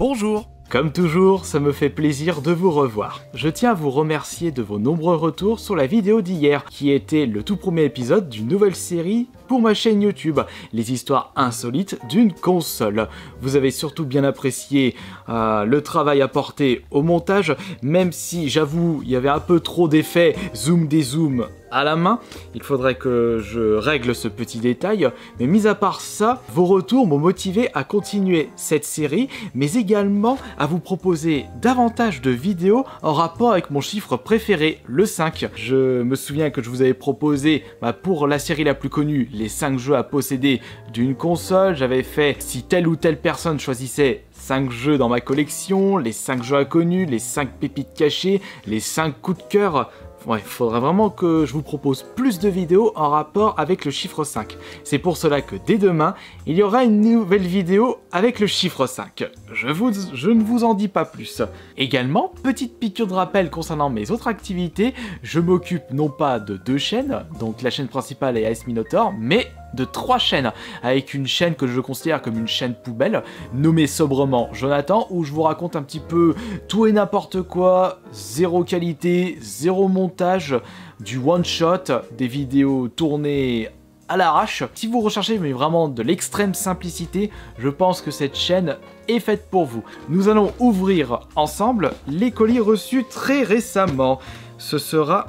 Bonjour. Comme toujours, ça me fait plaisir de vous revoir. Je tiens à vous remercier de vos nombreux retours sur la vidéo d'hier, qui était le tout premier épisode d'une nouvelle série pour ma chaîne YouTube, les histoires insolites d'une console. Vous avez surtout bien apprécié le travail apporté au montage, même si j'avoue, il y avait un peu trop d'effets zoom dézoom à la main. Il faudrait que je règle ce petit détail, mais mis à part ça, vos retours m'ont motivé à continuer cette série, mais également à vous proposer davantage de vidéos en rapport avec mon chiffre préféré, le 5. Je me souviens que je vous avais proposé, pour la série la plus connue, les 5 jeux à posséder d'une console. J'avais fait si telle ou telle personne choisissait 5 jeux dans ma collection, les 5 jeux inconnus, les 5 pépites cachées, les 5 coups de cœur. Ouais, il faudrait vraiment que je vous propose plus de vidéos en rapport avec le chiffre 5. C'est pour cela que dès demain, il y aura une nouvelle vidéo avec le chiffre 5. Je ne vous en dis pas plus. Également, petite piqûre de rappel concernant mes autres activités, je m'occupe non pas de 2 chaînes, donc la chaîne principale est AS Minotaur, mais de 3 chaînes, avec une chaîne que je considère comme une chaîne poubelle, nommée sobrement Jonathan, où je vous raconte un petit peu tout et n'importe quoi, zéro qualité, zéro montage, du one-shot, des vidéos tournées à l'arrache. Si vous recherchez mais vraiment de l'extrême simplicité, je pense que cette chaîne est faite pour vous. Nous allons ouvrir ensemble les colis reçus très récemment. Ce sera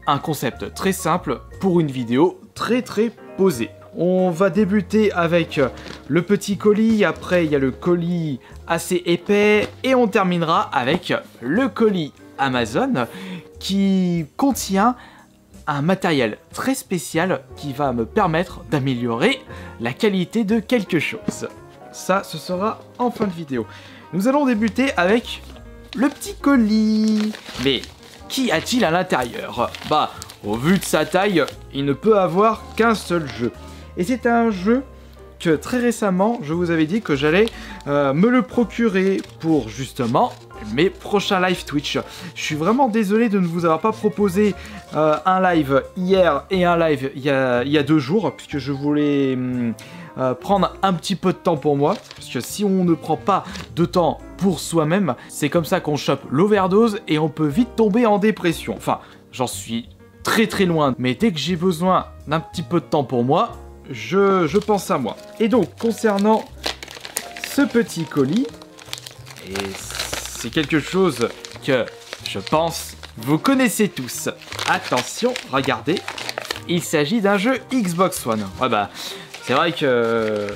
un concept très simple pour une vidéo très posée. On va débuter avec le petit colis, après il y a le colis assez épais et on terminera avec le colis Amazon qui contient un matériel très spécial qui va me permettre d'améliorer la qualité de quelque chose. Ça, ce sera en fin de vidéo. Nous allons débuter avec le petit colis. Mais qu'y a-t-il à l'intérieur? Au vu de sa taille, il ne peut avoir qu'un seul jeu. Et c'est un jeu que très récemment, je vous avais dit que j'allais me le procurer pour justement mes prochains live Twitch. Je suis vraiment désolé de ne vous avoir pas proposé un live hier et un live il y a 2 jours, puisque je voulais prendre un petit peu de temps pour moi, parce que si on ne prend pas de temps pour soi-même, c'est comme ça qu'on chope l'overdose et on peut vite tomber en dépression. Enfin, j'en suis très loin, mais dès que j'ai besoin d'un petit peu de temps pour moi, je pense à moi. Et donc, concernant ce petit colis, et c'est quelque chose que je pense vous connaissez tous. Attention, regardez, il s'agit d'un jeu Xbox One. C'est vrai que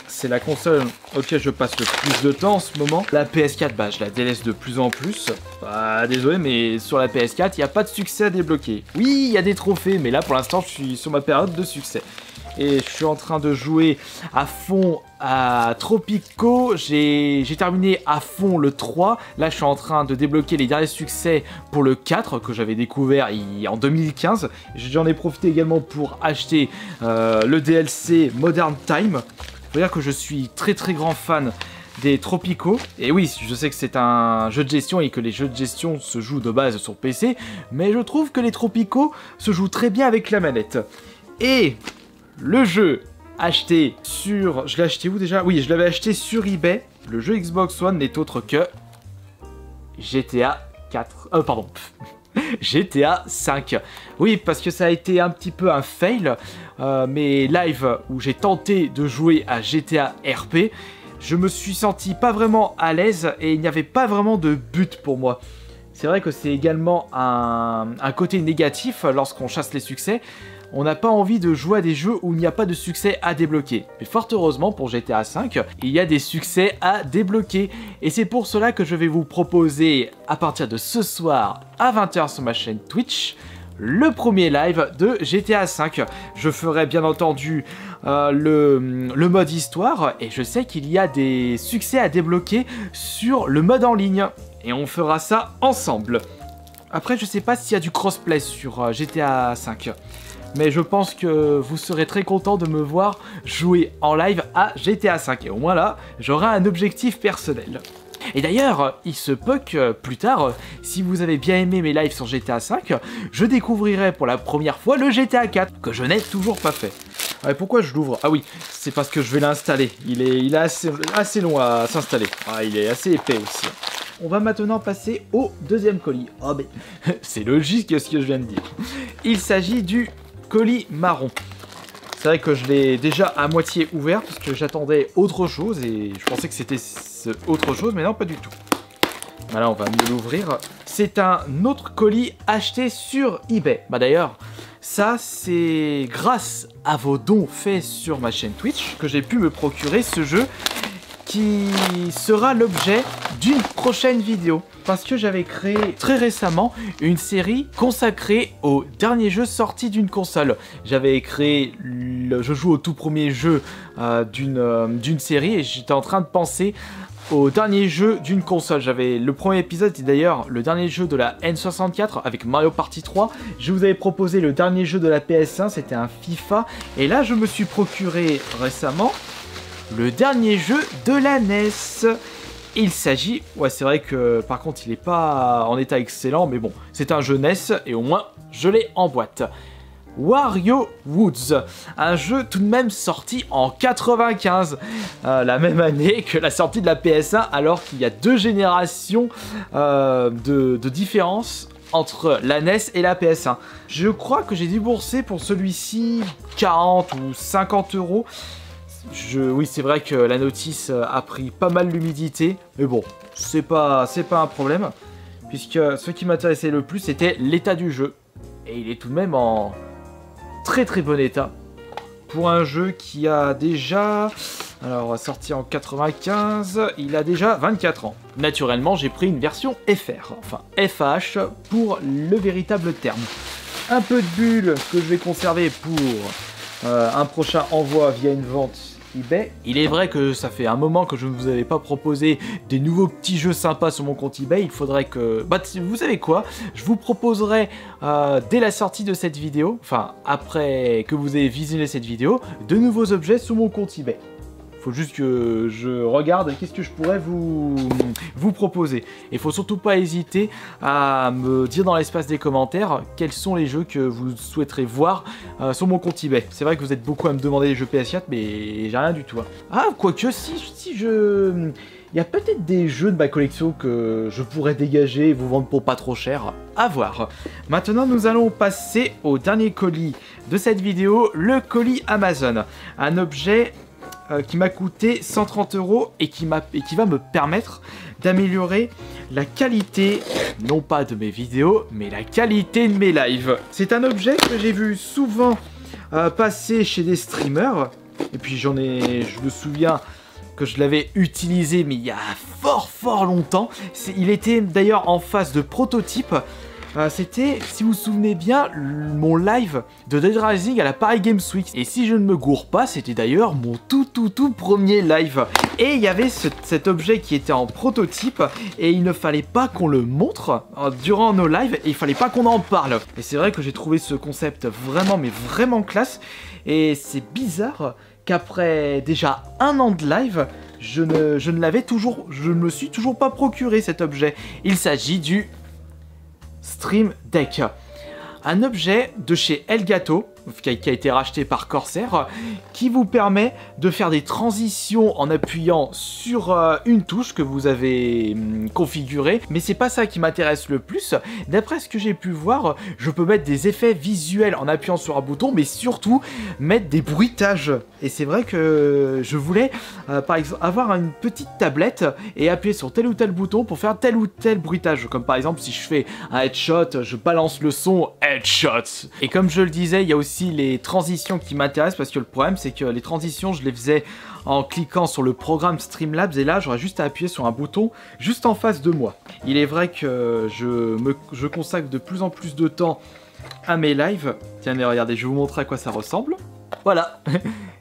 c'est la console auquel je passe le plus de temps en ce moment. La PS4, je la délaisse de plus en plus. Désolé, mais sur la PS4, il n'y a pas de succès à débloquer. Oui, il y a des trophées, mais là, pour l'instant, je suis sur ma période de succès. Et je suis en train de jouer à fond à Tropico. J'ai terminé à fond le 3. Là, je suis en train de débloquer les derniers succès pour le 4 que j'avais découvert en 2015. J'en ai profité également pour acheter le DLC Modern Time. Faut dire que je suis très grand fan des Tropico. Et oui, je sais que c'est un jeu de gestion et que les jeux de gestion se jouent de base sur PC, mais je trouve que les Tropico se jouent très bien avec la manette. Et le jeu acheté sur... Je l'ai acheté où déjà? Oui, je l'avais acheté sur eBay. Le jeu Xbox One n'est autre que GTA 4... pardon. GTA 5. Oui, parce que ça a été un petit peu un fail. Mes lives où j'ai tenté de jouer à GTA RP, je me suis senti pas vraiment à l'aise et il n'y avait pas vraiment de but pour moi. C'est vrai que c'est également un côté négatif lorsqu'on chasse les succès. On n'a pas envie de jouer à des jeux où il n'y a pas de succès à débloquer. Mais fort heureusement pour GTA V, il y a des succès à débloquer. Et c'est pour cela que je vais vous proposer, à partir de ce soir à 20 h sur ma chaîne Twitch, le premier live de GTA V. Je ferai bien entendu le mode histoire, et je sais qu'il y a des succès à débloquer sur le mode en ligne. Et on fera ça ensemble. Après, je sais pas s'il y a du crossplay sur GTA V. Mais je pense que vous serez très content de me voir jouer en live à GTA V. Et au moins là, j'aurai un objectif personnel. Et d'ailleurs, il se peut que plus tard, si vous avez bien aimé mes lives sur GTA V, je découvrirai pour la première fois le GTA 4, que je n'ai toujours pas fait. Ouais, pourquoi je l'ouvre? Ah oui, c'est parce que je vais l'installer. Il est assez long à s'installer. Ah, il est assez épais aussi. On va maintenant passer au deuxième colis. Oh mais c'est logique ce que je viens de dire. Il s'agit du colis marron. C'est vrai que je l'ai déjà à moitié ouvert parce que j'attendais autre chose et je pensais que c'était autre chose, mais non, pas du tout. Voilà, on va mieux l'ouvrir. C'est un autre colis acheté sur eBay. Bah d'ailleurs, ça c'est grâce à vos dons faits sur ma chaîne Twitch que j'ai pu me procurer ce jeu qui sera l'objet d'une prochaine vidéo. Parce que j'avais créé très récemment une série consacrée aux derniers jeux sortis d'une console. J'avais créé, je joue au tout premier jeu d'une série et j'étais en train de penser au dernier jeu d'une console. J'avais le premier épisode, c'est d'ailleurs le dernier jeu de la N64 avec Mario Party 3. Je vous avais proposé le dernier jeu de la PS1, c'était un FIFA. Et là, je me suis procuré récemment le dernier jeu de la NES. Il s'agit, ouais c'est vrai que par contre il n'est pas en état excellent, mais bon, c'est un jeu NES et au moins je l'ai en boîte. Wario Woods, un jeu tout de même sorti en 95, la même année que la sortie de la PS1, alors qu'il y a 2 générations de différence entre la NES et la PS1. Je crois que j'ai déboursé pour celui-ci 40 ou 50 €. Oui, c'est vrai que la notice a pris pas mal l'humidité, mais bon, c'est pas un problème, puisque ce qui m'intéressait le plus, c'était l'état du jeu. Et il est tout de même en très très bon état, pour un jeu qui a déjà... Alors, sorti en 95, il a déjà 24 ans. Naturellement, j'ai pris une version FR, enfin FH pour le véritable terme. Un peu de bulles que je vais conserver pour un prochain envoi via une vente eBay. Il est vrai que ça fait un moment que je ne vous avais pas proposé des nouveaux petits jeux sympas sur mon compte eBay. Il faudrait que... Bah, vous savez quoi? Je vous proposerai dès la sortie de cette vidéo, enfin après que vous ayez visionné cette vidéo, de nouveaux objets sur mon compte eBay. Faut juste que je regarde qu'est-ce que je pourrais vous proposer. Et faut surtout pas hésiter à me dire dans l'espace des commentaires quels sont les jeux que vous souhaiterez voir sur mon compte eBay. C'est vrai que vous êtes beaucoup à me demander les jeux PS4, mais j'ai rien du tout. Hein. Ah, quoique si je... Il y a peut-être des jeux de ma collection que je pourrais dégager et vous vendre pour pas trop cher. À voir. Maintenant, nous allons passer au dernier colis de cette vidéo, le colis Amazon. Un objet... qui m'a coûté 130 € et qui va me permettre d'améliorer la qualité, non pas de mes vidéos, mais la qualité de mes lives. C'est un objet que j'ai vu souvent passer chez des streamers, et puis je me souviens que je l'avais utilisé, mais il y a fort longtemps. Il était d'ailleurs en phase de prototype. C'était, si vous vous souvenez bien, mon live de Dead Rising à la Paris Games Week. Et si je ne me gourre pas, c'était d'ailleurs mon tout premier live. Et il y avait cet objet qui était en prototype et il ne fallait pas qu'on le montre durant nos lives et il fallait pas qu'on en parle. Et c'est vrai que j'ai trouvé ce concept vraiment classe. Et c'est bizarre qu'après déjà 1 an de live, je ne me suis toujours pas procuré cet objet. Il s'agit du Stream Deck, un objet de chez Elgato qui a été racheté par Corsair, qui vous permet de faire des transitions en appuyant sur une touche que vous avez configurée, mais c'est pas ça qui m'intéresse le plus. D'après ce que j'ai pu voir, je peux mettre des effets visuels en appuyant sur un bouton, mais surtout mettre des bruitages. Et c'est vrai que je voulais par exemple avoir une petite tablette et appuyer sur tel ou tel bouton pour faire tel ou tel bruitage, comme par exemple si je fais un headshot, je balance le son headshot. Et comme je le disais, il y a aussi les transitions qui m'intéressent, parce que le problème c'est que les transitions je les faisais en cliquant sur le programme Streamlabs, et là j'aurais juste à appuyer sur un bouton juste en face de moi. Il est vrai que je consacre de plus en plus de temps à mes lives. Tiens, mais regardez, je vais vous montrer à quoi ça ressemble. Voilà.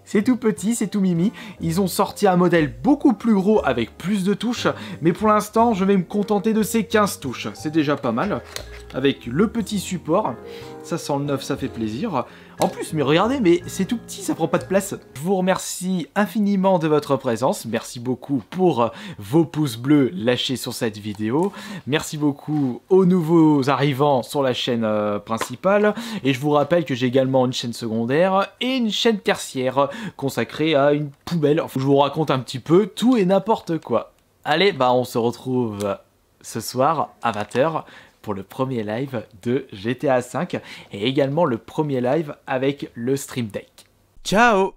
C'est tout petit, c'est tout mimi. Ils ont sorti un modèle beaucoup plus gros avec plus de touches, mais pour l'instant je vais me contenter de ces 15 touches. C'est déjà pas mal, avec le petit support. Ça sent le neuf, ça fait plaisir. En plus, mais regardez, mais c'est tout petit, ça prend pas de place. Je vous remercie infiniment de votre présence. Merci beaucoup pour vos pouces bleus lâchés sur cette vidéo. Merci beaucoup aux nouveaux arrivants sur la chaîne principale. Et je vous rappelle que j'ai également une chaîne secondaire et une chaîne tertiaire consacrée à une poubelle. Je vous raconte un petit peu tout et n'importe quoi. Allez, bah on se retrouve ce soir à 20 h pour le premier live de GTA V et également le premier live avec le Stream Deck. Ciao!